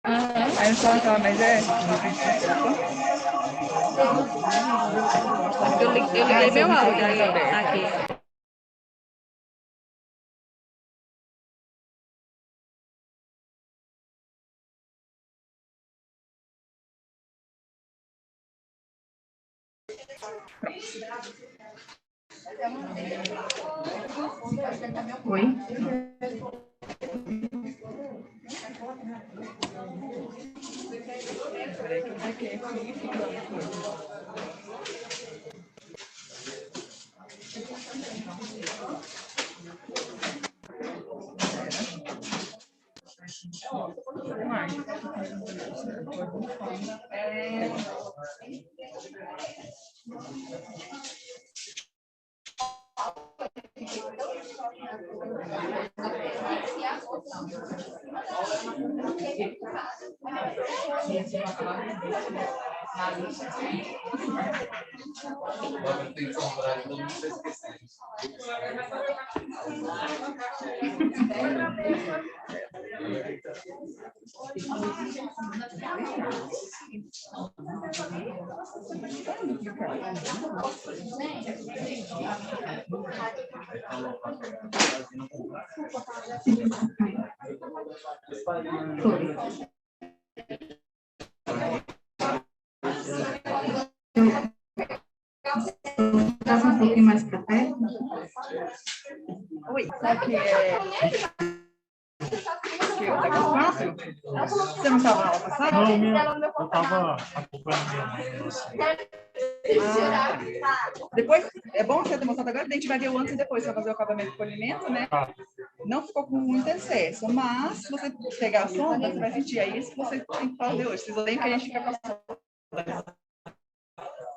Aí eu falava, mas é... Eu liguei meu áudio aqui. Oi? Passa um pouquinho mais para perto. Oi, sabe que é... Você não estava na aula passada? Não, eu estava acompanhando minha mãe. Depois, é bom você ter mostrado agora, a gente vai ver o antes e depois, para fazer o acabamento do polimento, né? Não ficou com muito excesso, mas se você pegar a sombra, você vai sentir. É isso que você tem que fazer hoje. Vocês odeiam que a gente fica com a sombra.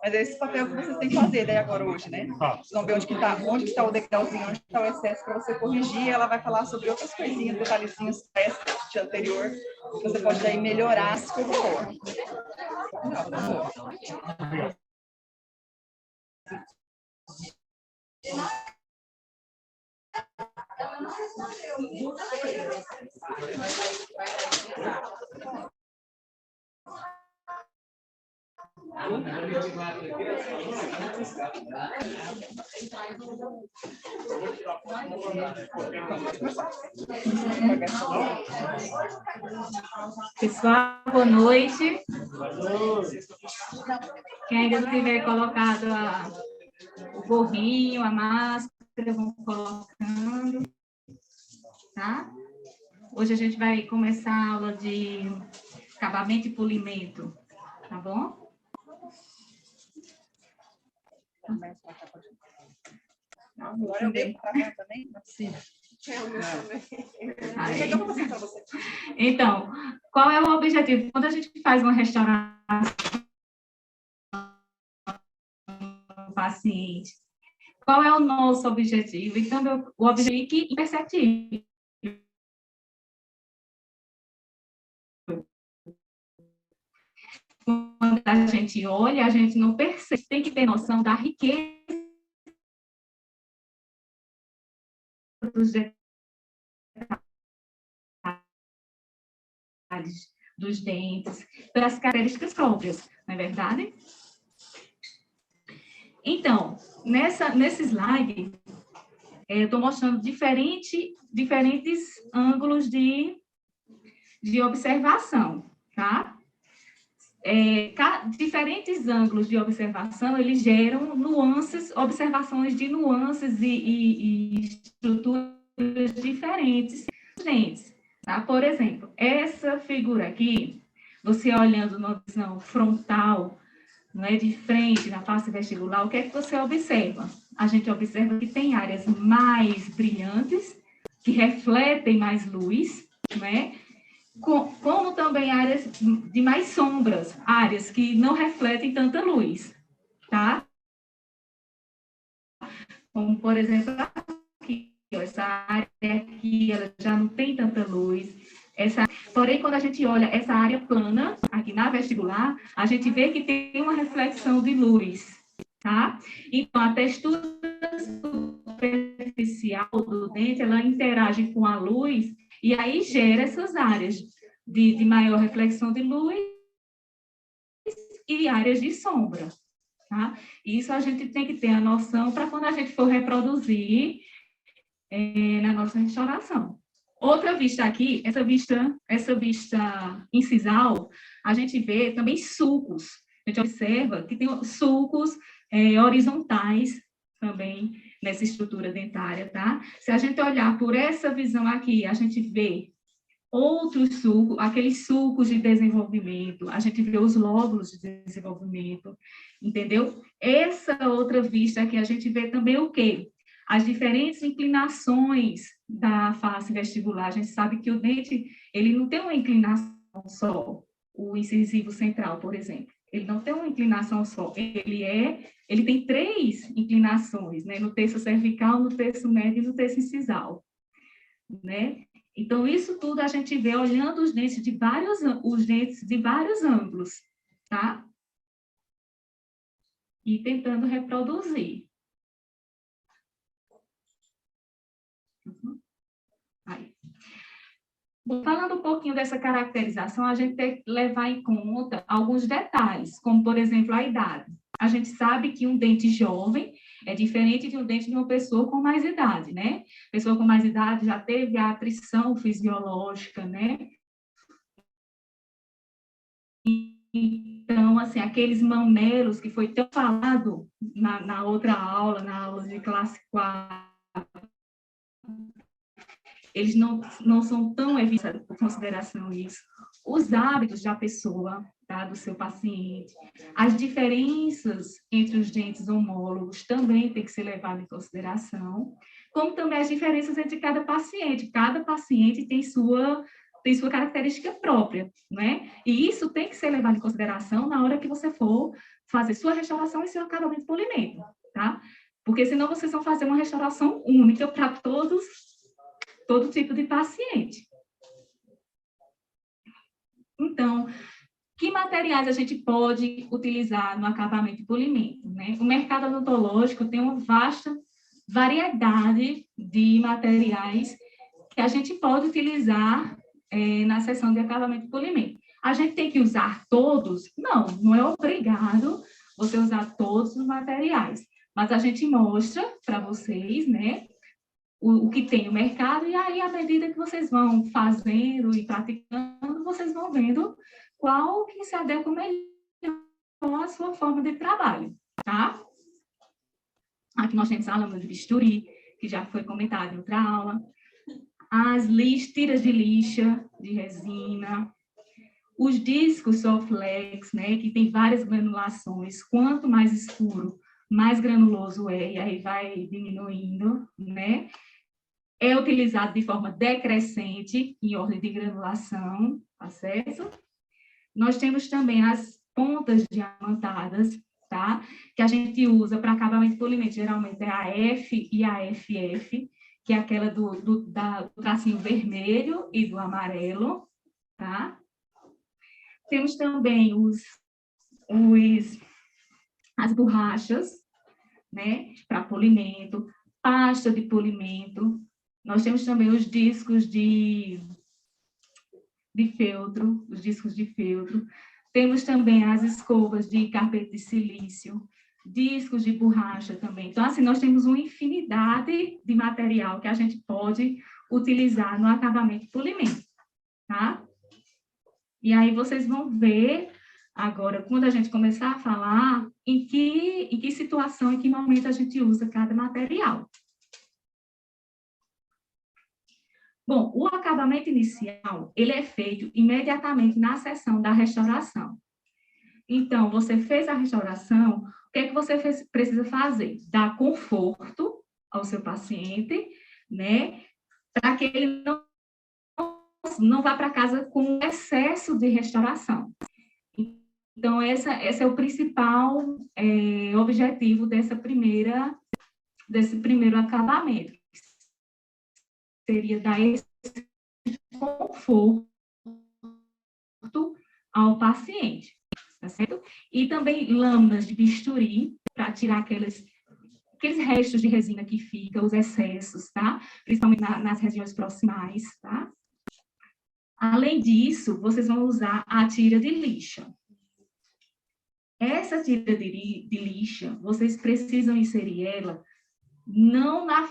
Mas é esse papel que vocês têm que fazer daí agora hoje, né? Vocês vão ver onde que está o degrauzinho, onde está o excesso para você corrigir. Ela vai falar sobre outras coisinhas, detalhezinhos do anterior, que você pode daí melhorar se for. Pessoal, boa noite. Quem ainda não tiver colocado o gorrinho, a máscara, vão colocando, tá? Hoje a gente vai começar a aula de acabamento e polimento, tá bom? Agora eu venho para também? Sim. Então, qual é o objetivo? Quando a gente faz uma restauração do paciente, qual é o nosso objetivo? Então, o objetivo é que imperceptível. Quando a gente olha, a gente não percebe, tem que ter noção da riqueza dos detalhes dos dentes, das características próprias, não é verdade? Então, nesse slide, eu estou mostrando diferentes ângulos de observação, tá? Diferentes ângulos de observação, eles geram nuances, observações de nuances e estruturas diferentes dos dentes, tá? Por exemplo, essa figura aqui, você olhando na visão frontal, não é, de frente, na face vestibular, o que é que você observa? A gente observa que tem áreas mais brilhantes, que refletem mais luz, né? Como também áreas de mais sombras, áreas que não refletem tanta luz, tá? Como, por exemplo, aqui, essa área aqui, ela já não tem tanta luz. Porém, quando a gente olha essa área plana, aqui na vestibular, a gente vê que tem uma reflexão de luz, tá? Então, a textura superficial do dente, ela interage com a luz e aí gera essas áreas de maior reflexão de luz e áreas de sombra, tá? Isso a gente tem que ter a noção para quando a gente for reproduzir na nossa restauração. Outra vista aqui, essa vista incisal, a gente vê também sulcos. A gente observa que tem sulcos horizontais também nessa estrutura dentária, tá? Se a gente olhar por essa visão aqui, a gente vê outros sulcos, aqueles sulcos de desenvolvimento, a gente vê os lóbulos de desenvolvimento, entendeu? Essa outra vista aqui, a gente vê também o quê? As diferentes inclinações da face vestibular. A gente sabe que o dente, ele não tem uma inclinação só, o incisivo central, por exemplo. Ele não tem uma inclinação só, ele tem 3 inclinações, né? No terço cervical, no terço médio e no terço incisal, né? Então, isso tudo a gente vê olhando os dentes de vários ângulos, tá? E tentando reproduzir. Aí. Falando um pouquinho dessa caracterização, a gente tem que levar em conta alguns detalhes, como, por exemplo, a idade. A gente sabe que um dente jovem é diferente de um dente de uma pessoa com mais idade, né? Pessoa com mais idade já teve a atrição fisiológica, né? Então, assim, aqueles mamelos que foi tão falado na outra aula, na aula de classe 4, eles não são tão evidentes por consideração isso. Os hábitos da pessoa, tá, do seu paciente, as diferenças entre os dentes homólogos também tem que ser levado em consideração, como também as diferenças entre cada paciente. Cada paciente tem sua característica própria, né? E isso tem que ser levado em consideração na hora que você for fazer sua restauração e seu acabamento polimento, tá? Porque senão vocês vão fazer uma restauração única para todo tipo de paciente. Então, que materiais a gente pode utilizar no acabamento e polimento, né? O mercado odontológico tem uma vasta variedade de materiais que a gente pode utilizar na seção de acabamento e polimento. A gente tem que usar todos? Não é obrigado você usar todos os materiais, mas a gente mostra para vocês, né, o que tem no mercado, e aí, à medida que vocês vão fazendo e praticando, vocês vão vendo qual que se adequa melhor à sua forma de trabalho, tá? Aqui nós temos a lâmina de bisturi, que já foi comentado em outra aula, as tiras de lixa, de resina, os discos Soflex, né, que tem várias granulações, quanto mais escuro, mais granuloso é, e aí vai diminuindo, né? É utilizado de forma decrescente, em ordem de granulação, tá certo? Nós temos também as pontas diamantadas, tá? Que a gente usa para acabamento de polimento, geralmente é a F e a FF, que é aquela do tracinho vermelho e do amarelo, tá? Temos também as borrachas, né? Para polimento, pasta de polimento. Nós temos também os discos de feltro, os discos de feltro. Temos também as escovas de carpete de silício, discos de borracha também. Então, assim, nós temos uma infinidade de material que a gente pode utilizar no acabamento e polimento, tá? E aí vocês vão ver agora, quando a gente começar a falar, em que situação, em que momento a gente usa cada material. Bom, o acabamento inicial, ele é feito imediatamente na sessão da restauração. Então, você fez a restauração, o que é que você precisa fazer? Dar conforto ao seu paciente, né? Para que ele não vá para casa com excesso de restauração. Então, esse é o principal objetivo desse primeiro acabamento. Seria dar esse conforto ao paciente, tá certo? E também lâminas de bisturi, para tirar aqueles restos de resina que ficam, os excessos, tá? Principalmente nas regiões proximais, tá? Além disso, vocês vão usar a tira de lixa. Essa tira de lixa, vocês precisam inserir ela não nas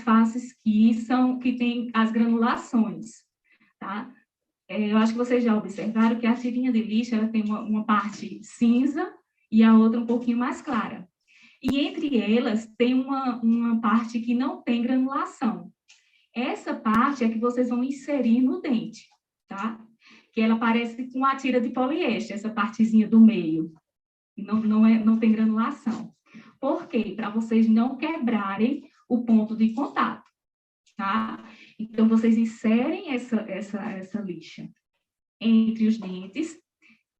faces que tem as granulações, tá? Eu acho que vocês já observaram que a tirinha de lixa ela tem uma parte cinza e a outra um pouquinho mais clara. E entre elas tem uma parte que não tem granulação. Essa parte é que vocês vão inserir no dente, tá? Que ela parece com a tira de poliéster, essa partezinha do meio. Não tem granulação. Por quê? Para vocês não quebrarem o ponto de contato, tá? Então, vocês inserem essa lixa entre os dentes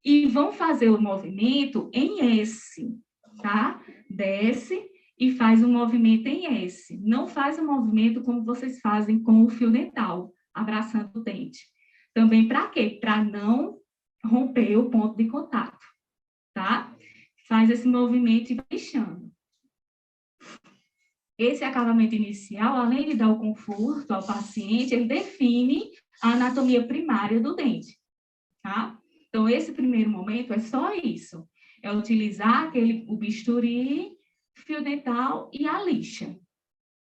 e vão fazer o movimento em S, tá? Desce e faz um movimento em S. Não faz o movimento como vocês fazem com o fio dental, abraçando o dente. Também para quê? Para não romper o ponto de contato, tá? Faz esse movimento e vai lixando. Esse acabamento inicial, além de dar o conforto ao paciente, ele define a anatomia primária do dente, tá? Então, esse primeiro momento é só isso. É utilizar o bisturi, fio dental e a lixa,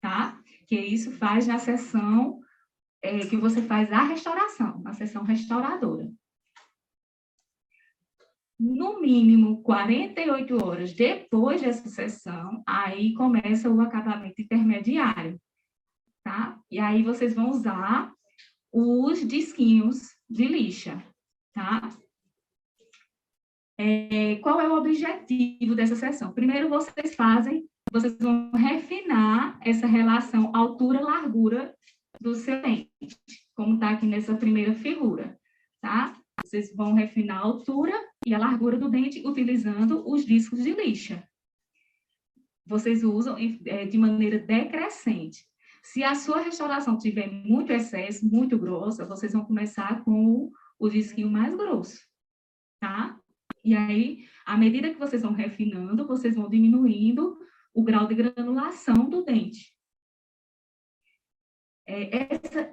tá? Que isso faz na sessão que você faz a restauração, na sessão restauradora. No mínimo 48 horas depois dessa sessão, aí começa o acabamento intermediário, tá? E aí vocês vão usar os disquinhos de lixa, tá? Qual é o objetivo dessa sessão? Primeiro vocês vão refinar essa relação altura-largura do seu dente, como está aqui nessa primeira figura, tá? Vocês vão refinar a altura e a largura do dente utilizando os discos de lixa. Vocês usam de maneira decrescente. Se a sua restauração tiver muito excesso, muito grossa, vocês vão começar com o disquinho mais grosso, tá? E aí, à medida que vocês vão refinando, vocês vão diminuindo o grau de granulação do dente.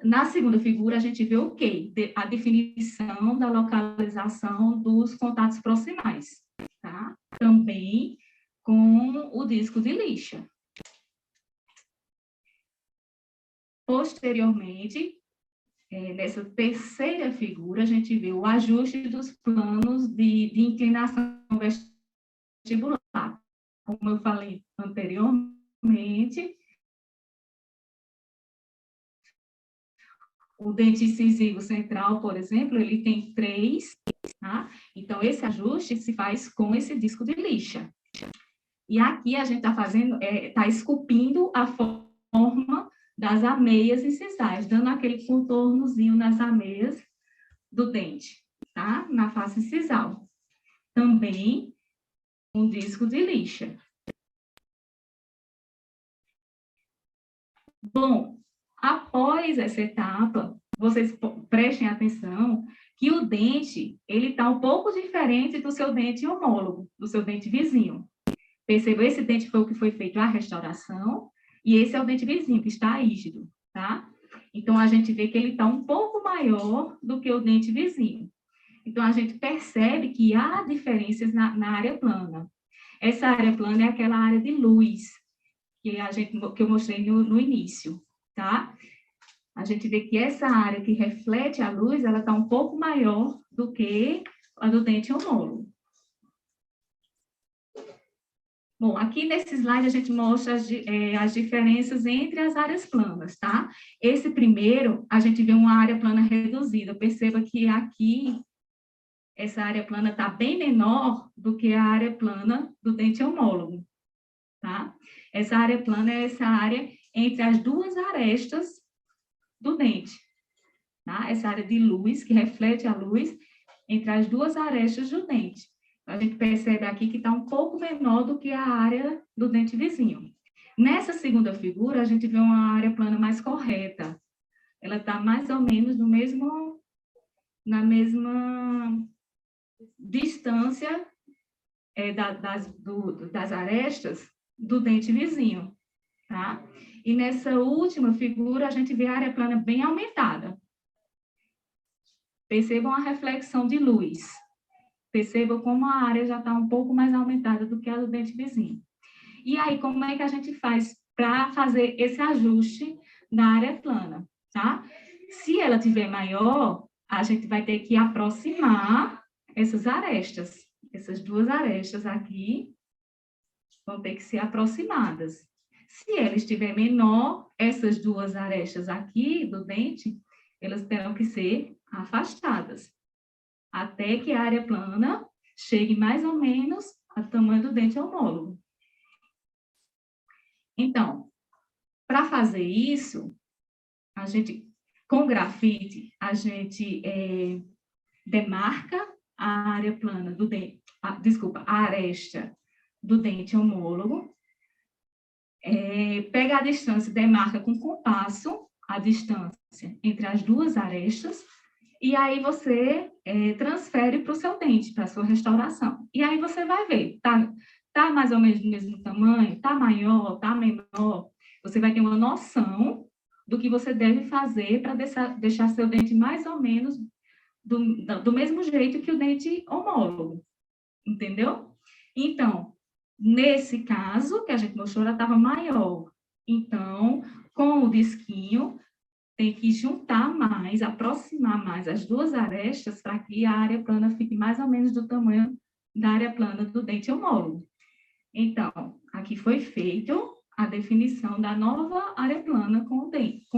Na segunda figura, a gente vê o quê? A definição da localização dos contatos proximais, tá? Também com o disco de lixa. Posteriormente, nessa terceira figura, a gente vê o ajuste dos planos de inclinação vestibular. Como eu falei anteriormente, o dente incisivo central, por exemplo, ele tem 3, tá? Então, esse ajuste se faz com esse disco de lixa. E aqui a gente está fazendo, está esculpindo a forma das ameias incisais, dando aquele contornozinho nas ameias do dente, tá? Na face incisal. Também um disco de lixa. Bom, após essa etapa, vocês prestem atenção que o dente, ele está um pouco diferente do seu dente homólogo, do seu dente vizinho. Perceba, esse dente foi o que foi feito a restauração, e esse é o dente vizinho, que está rígido, tá? Então, a gente vê que ele está um pouco maior do que o dente vizinho. Então, a gente percebe que há diferenças na área plana. Essa área plana é aquela área de luz, que eu mostrei no início, tá? A gente vê que essa área que reflete a luz, ela está um pouco maior do que a do dente homólogo. Bom, aqui nesse slide a gente mostra as diferenças entre as áreas planas, tá? Esse primeiro, a gente vê uma área plana reduzida. Perceba que aqui, essa área plana está bem menor do que a área plana do dente homólogo, tá? Essa área plana é essa área entre as duas arestas do dente, tá? Essa área de luz, que reflete a luz entre as duas arestas do dente. A gente percebe aqui que está um pouco menor do que a área do dente vizinho. Nessa segunda figura, a gente vê uma área plana mais correta. Ela está mais ou menos na mesma distância das arestas do dente vizinho, tá? E nessa última figura, a gente vê a área plana bem aumentada. Percebam a reflexão de luz. Percebam como a área já está um pouco mais aumentada do que a do dente vizinho. E aí, como é que a gente faz para fazer esse ajuste na área plana, tá? Se ela tiver maior, a gente vai ter que aproximar essas arestas. Essas duas arestas aqui vão ter que ser aproximadas. Se ela estiver menor, essas duas arestas aqui do dente, elas terão que ser afastadas, até que a área plana chegue mais ou menos ao tamanho do dente homólogo. Então, para fazer isso, a gente, com grafite, a gente demarca a área plana do dente, a aresta do dente homólogo, pega a distância, demarca com compasso a distância entre as duas arestas, e aí você transfere para o seu dente, para a sua restauração. E aí você vai ver, tá mais ou menos do mesmo tamanho, tá maior, tá menor. Você vai ter uma noção do que você deve fazer para deixar seu dente mais ou menos do mesmo jeito que o dente homólogo, entendeu? Então, nesse caso que a gente mostrou, ela estava maior. Então, com o disquinho, tem que juntar mais, aproximar mais as duas arestas para que a área plana fique mais ou menos do tamanho da área plana do dente homólogo. Então, aqui foi feito a definição da nova área plana com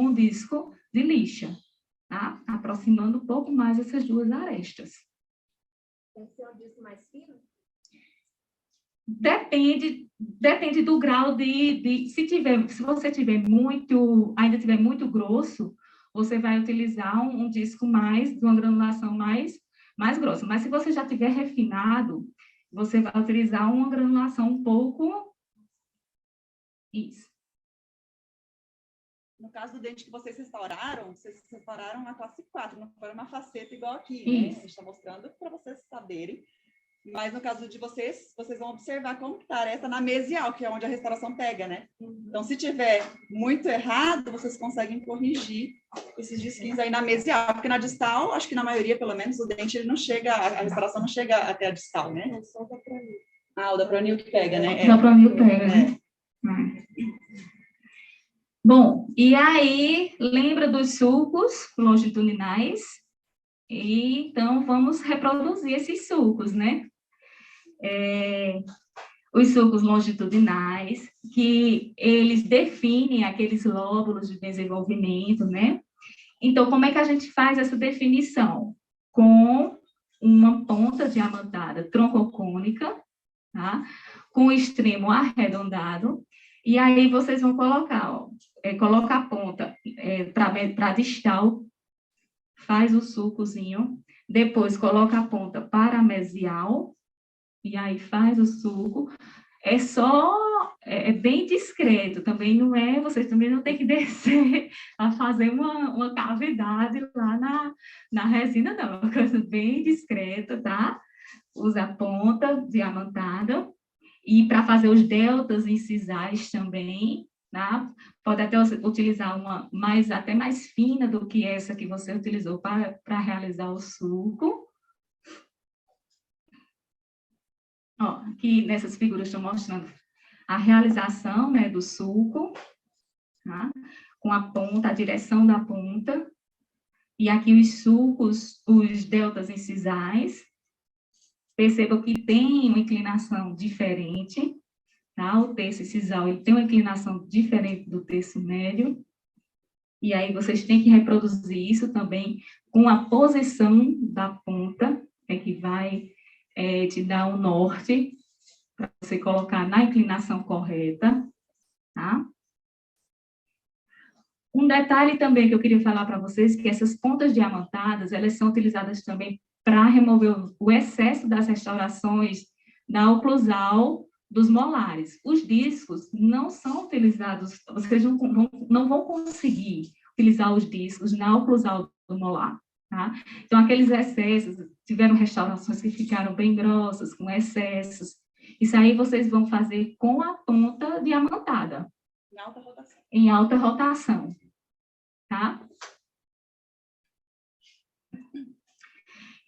o disco de lixa, tá? Aproximando um pouco mais essas duas arestas. Tem que ser um disco mais fino? Depende do grau se você ainda tiver muito grosso, você vai utilizar um disco de uma granulação mais grossa. Mas se você já tiver refinado, você vai utilizar uma granulação um pouco... Isso. No caso do dente que vocês restauraram na classe 4, não foi uma faceta igual aqui, né? A gente está mostrando para vocês saberem. Mas no caso de vocês vão observar como está a aresta na mesial, que é onde a restauração pega, né? Então, se tiver muito errado, vocês conseguem corrigir esses disquinhos aí na mesial, porque na distal, acho que na maioria, pelo menos, o dente ele não chega, a restauração não chega até a distal, né? Não, só o da Pronil. Ah, o da Pronil que pega, né? O da Pronil pega, né? Bom, e aí, lembra dos sulcos longitudinais? E, então, vamos reproduzir esses sulcos, né? Os sulcos longitudinais, que eles definem aqueles lóbulos de desenvolvimento, né? Então, como é que a gente faz essa definição? Com uma ponta diamantada troncocônica, tá? Com o extremo arredondado, e aí vocês vão colocar, coloca a ponta para distal, faz o sulcozinho, depois coloca a ponta para mesial, e aí faz o sulco. É bem discreto, também não é, vocês também não tem que descer a fazer uma cavidade lá na resina, não, é uma coisa bem discreta, tá? Usa a ponta diamantada, e para fazer os deltas incisais também, tá? Pode até utilizar uma até mais fina do que essa que você utilizou para realizar o sulco. Ó, aqui nessas figuras estou mostrando a realização, né, do sulco, tá? Com a ponta, a direção da ponta, e aqui os sulcos, os deltas incisais. Percebam que tem uma inclinação diferente, tá? O terço incisal ele tem uma inclinação diferente do terço médio, e aí vocês têm que reproduzir isso também com a posição da ponta, que vai te dar um norte, para você colocar na inclinação correta, tá? Um detalhe também que eu queria falar para vocês, que essas pontas diamantadas, elas são utilizadas também para remover o excesso das restaurações na oclusal dos molares. Os discos não são utilizados, vocês não vão conseguir utilizar os discos na oclusal do molar, tá? Então, aqueles excessos, tiveram restaurações que ficaram bem grossas, com excessos, isso aí vocês vão fazer com a ponta diamantada. Em alta rotação. Em alta rotação, tá?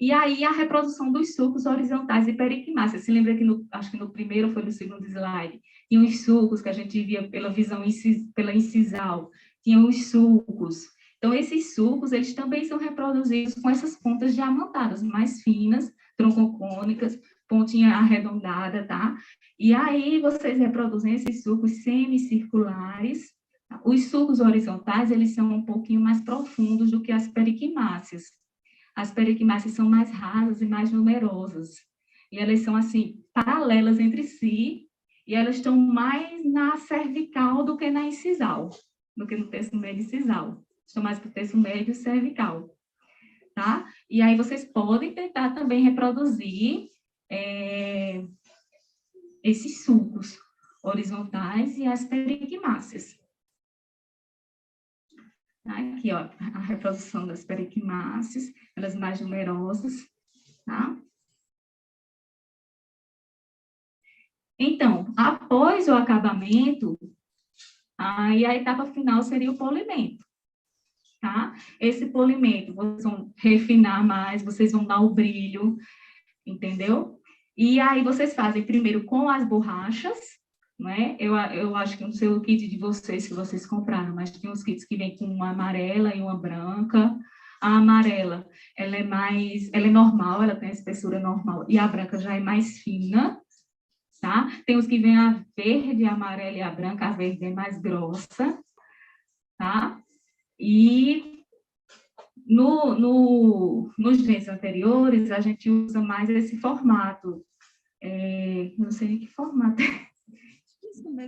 E aí a reprodução dos sulcos horizontais e periquimáceos. Se lembra que acho que no primeiro foi no segundo slide, tinha os sulcos que a gente via pela visão pela incisal, tinha os sulcos. Então, esses sulcos, eles também são reproduzidos com essas pontas diamantadas, mais finas, troncocônicas, pontinha arredondada, tá? E aí, vocês reproduzem esses sulcos semicirculares. Os sulcos horizontais, eles são um pouquinho mais profundos do que as periquimáceas. As periquimáceas são mais rasas e mais numerosas. E elas são, assim, paralelas entre si, e elas estão mais na cervical do que na incisal, do que no terço médio incisal. Estão mais para o terço médio cervical, tá? E aí vocês podem tentar também reproduzir esses sulcos horizontais e as periquimáceas. Aqui, ó, a reprodução das periquimáceas, elas mais numerosas, tá? Então, após o acabamento, aí a etapa final seria o polimento, tá? Esse polimento, vocês vão refinar mais, vocês vão dar o brilho, entendeu? E aí vocês fazem primeiro com as borrachas, né? Eu acho que no seu kit de vocês, que vocês compraram, mas tem uns kits que vem com uma amarela e uma branca. A amarela, ela é normal, ela tem a espessura normal, e a branca já é mais fina, tá? Tem os que vem a verde, a amarela e a branca, a verde é mais grossa, tá? E nos dias anteriores, a gente usa mais esse formato, não sei nem que formato,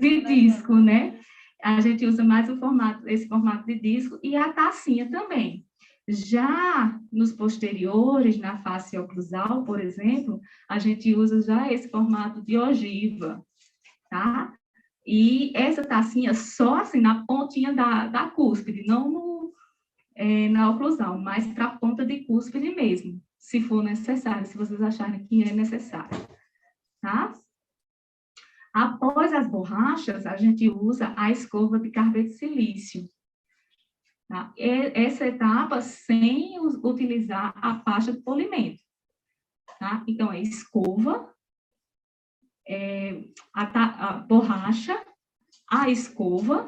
de disco, né? A gente usa mais esse formato de disco e a tacinha também. Já nos posteriores, na face oclusal, por exemplo, a gente usa já esse formato de ogiva, tá? E essa tacinha só assim na pontinha da cúspide, não na oclusal, mas para a ponta de cúspide mesmo, se for necessário, se vocês acharem que é necessário, tá? Após as borrachas, a gente usa a escova de carvete de silício. Tá? Essa etapa sem utilizar a pasta de polimento. Tá? Então, é escova, a borracha, a escova,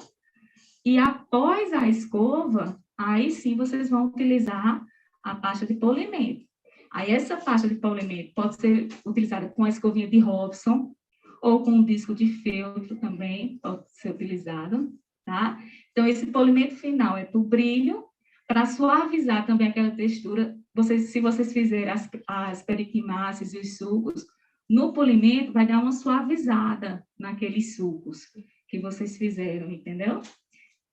e após a escova, aí sim vocês vão utilizar a pasta de polimento. Aí essa pasta de polimento pode ser utilizada com a escovinha de Robson, ou com um disco de feltro também, pode ser utilizado, tá? Então, esse polimento final é para o brilho, para suavizar também aquela textura. Se vocês fizerem as periquimáceas e os sucos, no polimento vai dar uma suavizada naqueles sucos que vocês fizeram, entendeu?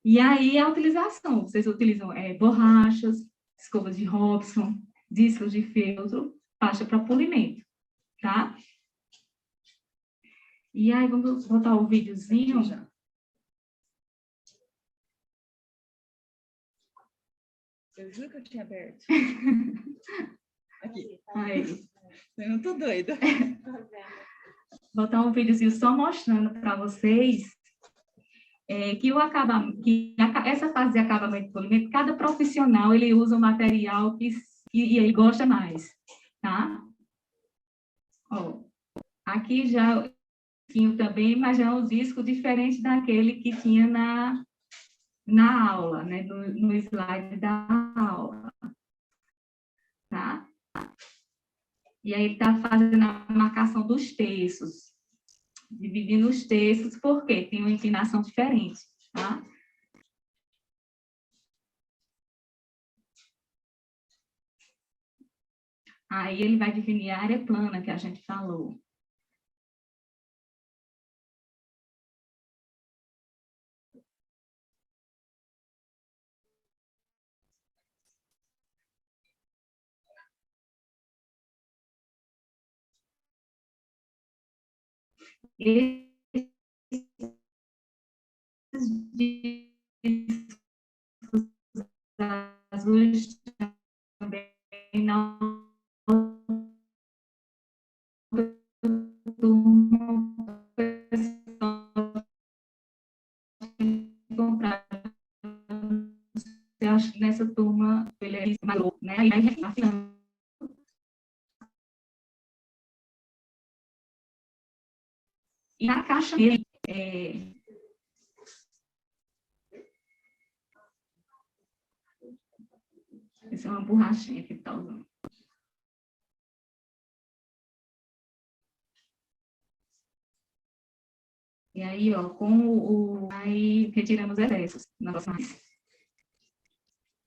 E aí, a utilização, vocês utilizam borrachas, escovas de Robson, discos de feltro, pasta para polimento, tá? E aí, vamos botar o videozinho. Já. Eu juro que eu tinha aberto. Aqui. Aí. Eu não tô doida. Botar um videozinho só mostrando para vocês que essa fase de acabamento de polimento, cada profissional ele usa um material que ele gosta mais, tá? Ó, aqui já tinha também, mas já é um disco diferente daquele que tinha na aula, né? No slide da aula, tá? E aí ele está fazendo a marcação dos terços, dividindo os terços, porque tem uma inclinação diferente, tá? Aí ele vai definir a área plana que a gente falou. Esses discos azuis também não comprar. Eu acho que nessa turma ele é mais louco, né? Aí vai refinando E na caixa dele, essa é uma borrachinha que ele está usando. E aí, ó, aí retiramos os excessos na próxima vez.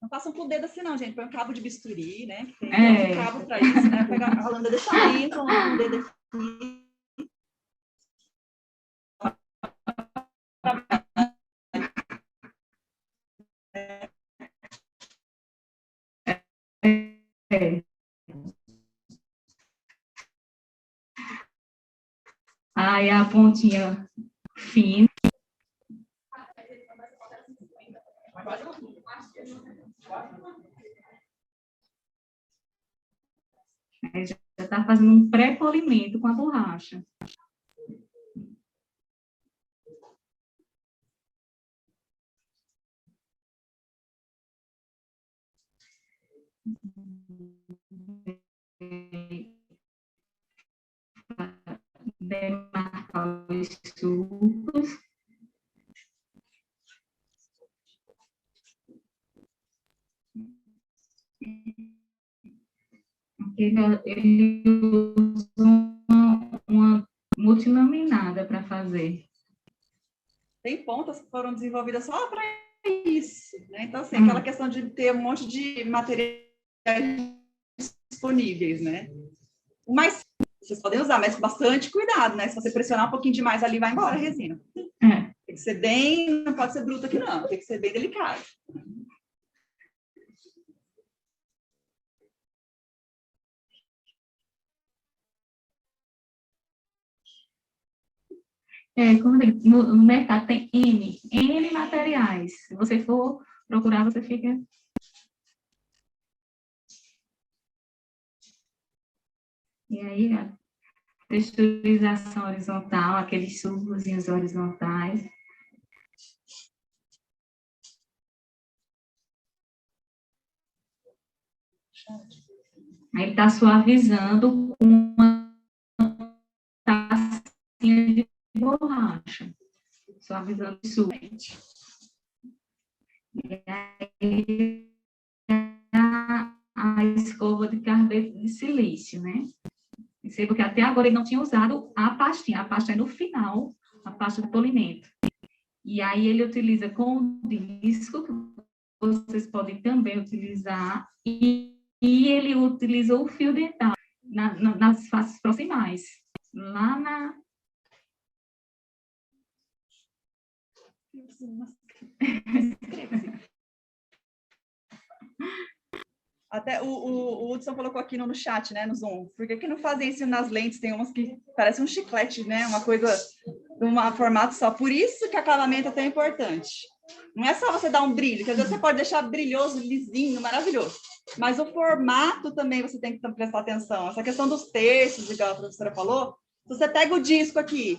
Não façam com o dedo assim, não, gente. Põe um cabo de bisturi, né? Que tem É. um cabo para isso, né? Pega a lâmina desse tamanho, com o dedo aqui. É. Aí a pontinha fina. Aí já está fazendo um pré-polimento com a borracha. Demarcar os sulcos. Ele usa uma multilaminada para fazer. Tem pontas que foram desenvolvidas só para isso, né? Então, assim, aquela questão de ter um monte de materiais disponíveis, né? Mas vocês podem usar, mas com bastante cuidado, né? Se você pressionar um pouquinho demais ali, vai embora a resina. Tem que ser bem, não pode ser bruto aqui não, tem que ser bem delicado. Como no mercado tem N materiais. Se você for procurar, você fica... E aí, a texturização horizontal, aqueles sulcozinhos horizontais. Aí ele está suavizando com uma tacinha de borracha. Suavizando o suco. E aí, a escova de carboneto de silício, né? Percebo que até agora ele não tinha usado a pastinha. A pasta é no final, a pasta de polimento. E aí ele utiliza com o disco, que vocês podem também utilizar, e ele utiliza o fio dental nas faces proximais. Lá na... Até o Hudson colocou aqui no chat, né, no Zoom. Por que não fazem isso nas lentes? Tem umas que parecem um chiclete, né? Uma coisa, um formato só. Por isso que acabamento é tão importante. Não é só você dar um brilho, quer dizer, você pode deixar brilhoso, lisinho, maravilhoso. Mas o formato também você tem que prestar atenção. Essa questão dos terços, igual a professora falou, se você pega o disco aqui,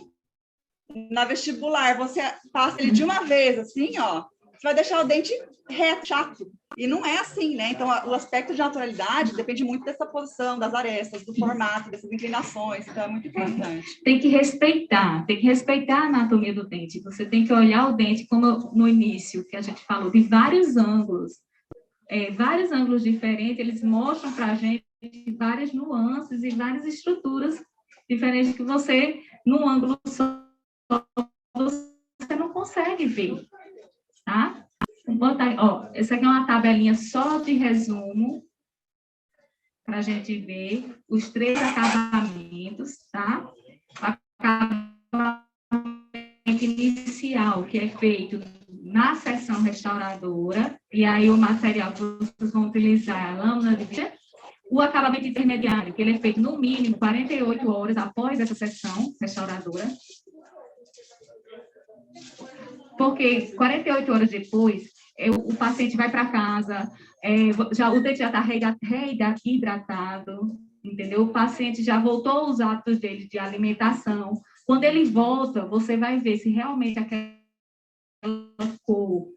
na vestibular, você passa ele de uma vez, assim, ó, você vai deixar o dente reto, chato. E não é assim, né? Então, o aspecto de naturalidade depende muito dessa posição, das arestas, do formato, dessas inclinações. Então, é muito importante. Tem que respeitar a anatomia do dente. Você tem que olhar o dente, como no início, que a gente falou, de vários ângulos. Vários ângulos diferentes, eles mostram para a gente várias nuances e várias estruturas diferentes que você, num ângulo só, você não consegue ver, tá? Vou botar, ó, essa aqui é uma tabelinha só de resumo, para a gente ver os 3 acabamentos, tá? O acabamento inicial, que é feito na seção restauradora, e aí o material que vocês vão utilizar é a lâmina de vidro. O acabamento intermediário, que ele é feito no mínimo 48 horas após essa seção restauradora. Porque 48 horas depois, o paciente vai para casa, o dente já está reidratado, entendeu? O paciente já voltou aos hábitos dele de alimentação. Quando ele volta, você vai ver se realmente aquela cor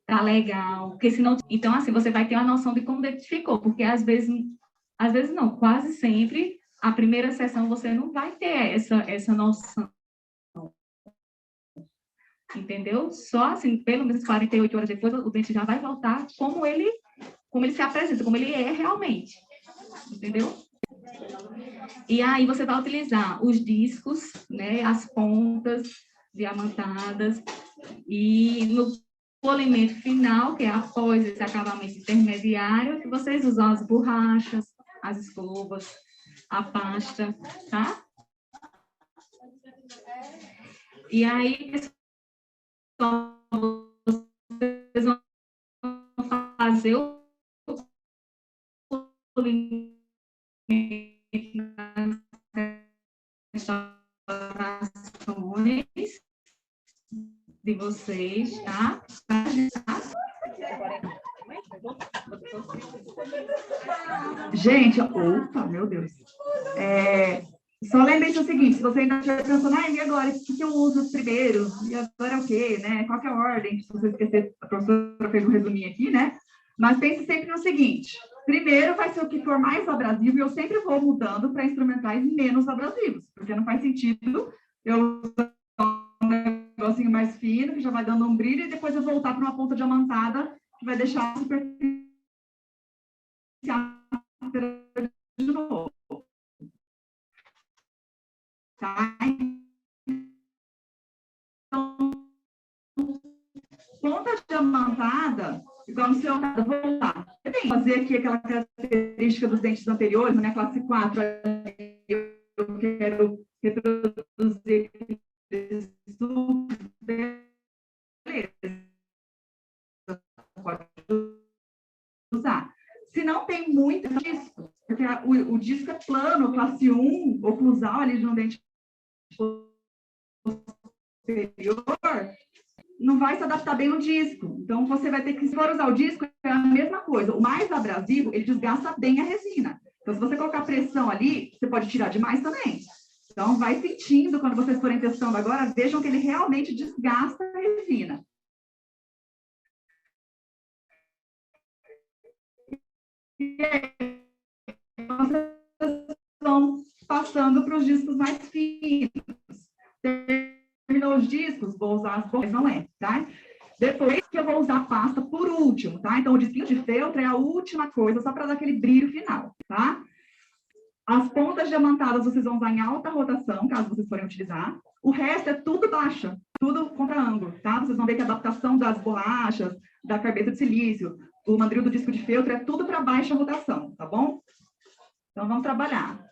tá legal, porque senão... Então, assim, você vai ter uma noção de como o dente ficou, porque às vezes não, quase sempre a primeira sessão você não vai ter essa noção. Entendeu? Só assim, pelo menos 48 horas depois, o dente já vai voltar como ele se apresenta, como ele é realmente. Entendeu? E aí você vai utilizar os discos, né, as pontas diamantadas, e no polimento final, que é após esse acabamento intermediário, que vocês usam as borrachas, as escovas, a pasta, tá? E aí, pessoal, vocês vão fazer o polimento nas restaurações de vocês, tá? Gente, opa, meu Deus. Só lembre-se o seguinte, se você ainda estiver pensando, e agora, o que eu uso primeiro? E agora é o quê, né? Qual que é a ordem? Se você esquecer, a professora fez um resuminho aqui, né? Mas pense sempre no seguinte, primeiro vai ser o que for mais abrasivo, e eu sempre vou mudando para instrumentais menos abrasivos, porque não faz sentido eu usar um negocinho mais fino, que já vai dando um brilho, e depois eu voltar para uma ponta diamantada, que vai deixar a superfície de novo. Tá? Então, ponta diamantada, igual no seu caso, vou lá. Fazer aqui aquela característica dos dentes anteriores, na minha classe 4, eu quero reproduzir beleza. Pode usar. Se não tem muito disco, porque o disco é plano, classe 1, oclusal ali de um dente superior, não vai se adaptar bem no disco. Então, você vai ter que, se for usar o disco, é a mesma coisa. O mais abrasivo, ele desgasta bem a resina. Então, se você colocar pressão ali, você pode tirar demais também. Então, vai sentindo, quando vocês forem testando agora, vejam que ele realmente desgasta a resina. E aí, vocês vão passando para os discos mais finos. Terminou os discos, vou usar as borrachas, não é, tá? Depois que eu vou usar a pasta por último, tá? Então, o disquinho de feltro é a última coisa, só para dar aquele brilho final, tá? As pontas diamantadas vocês vão usar em alta rotação, caso vocês forem utilizar. O resto é tudo baixa, tudo contra ângulo, tá? Vocês vão ver que a adaptação das borrachas, da carbeta de silício, o mandril do disco de feltro, é tudo para baixa rotação, tá bom? Então, vamos trabalhar.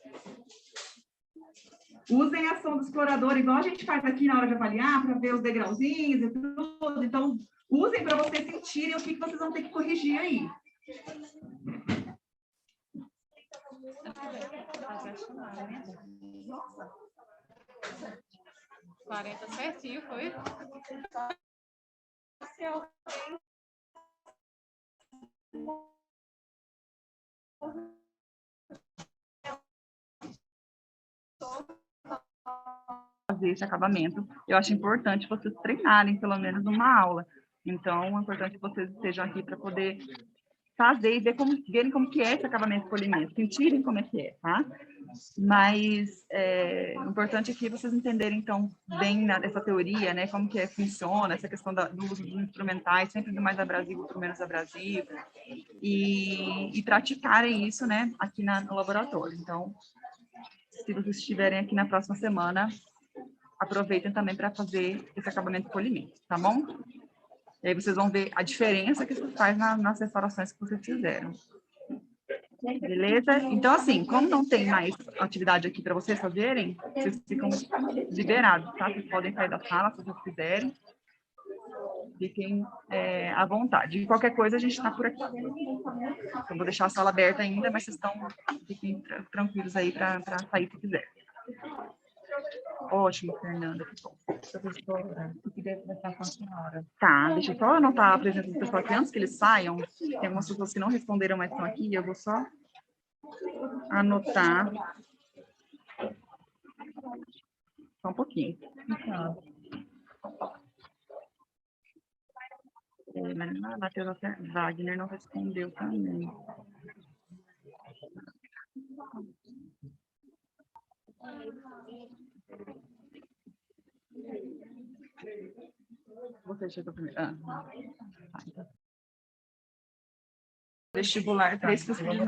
Usem a ação do explorador, igual a gente faz aqui na hora de avaliar, para ver os degrauzinhos e tudo. Então, usem para vocês sentirem o que vocês vão ter que corrigir aí. 40 certinho, foi? Fazer esse acabamento, eu acho importante vocês treinarem pelo menos uma aula. Então, é importante que vocês estejam aqui para poder fazer e verem como que é esse acabamento polimento, sentirem como é que é, tá? Mas o importante é que vocês entenderem, então, bem essa teoria, né, como que funciona, essa questão do uso dos instrumentais, sempre do mais abrasivo para o menos abrasivo, e praticarem isso, né, aqui no laboratório. Então, se vocês estiverem aqui na próxima semana, aproveitem também para fazer esse acabamento polimento, tá bom? E aí vocês vão ver a diferença que isso faz nas restaurações que vocês fizeram. Beleza? Então, assim, como não tem mais atividade aqui para vocês fazerem, vocês ficam liberados, tá? Vocês podem sair da sala se vocês quiserem. Fiquem à vontade. E qualquer coisa, a gente está por aqui. Eu vou deixar a sala aberta ainda, mas vocês fiquem tranquilos aí para sair se quiser. Ótimo, Fernanda. Que bom. Professora, eu queria conversar com a senhora. Tá, deixa eu só anotar a presença do pessoal aqui antes que eles saiam. Tem algumas pessoas que não responderam, mas estão aqui. Eu vou só anotar. Só um pouquinho. Matheus Wagner não respondeu também. Você chegou primeiro. Tá, então. Vestibular 3